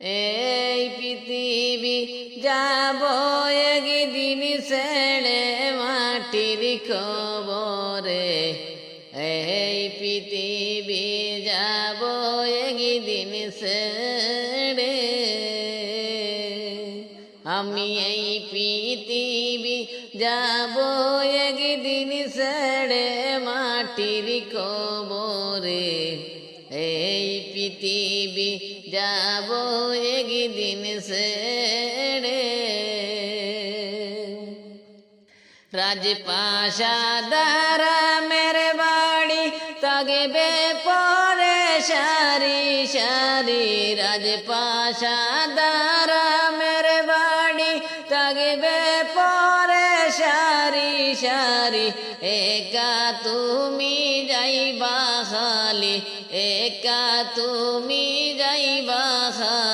এই পৃথিবী যাব একদিন ছেড়ে মাটির কবরে, এই পৃথিবী যাব একদিন ছেড়ে। আমি এই পৃথিবী যাব একদিন ছেড়ে মাটির কবরে, এই পৃথিবী যাব একদিন ছেড়ে। রাজপ্রাসাদ মেরে বাড়ি থাকবে পরে সারি সারি, রাজপ্রাসাদ মেরে বাড়ি থাকবে পরে সারি সারি। একা তুমি যাইবা খালি, একা তুমি যাইবা খালি।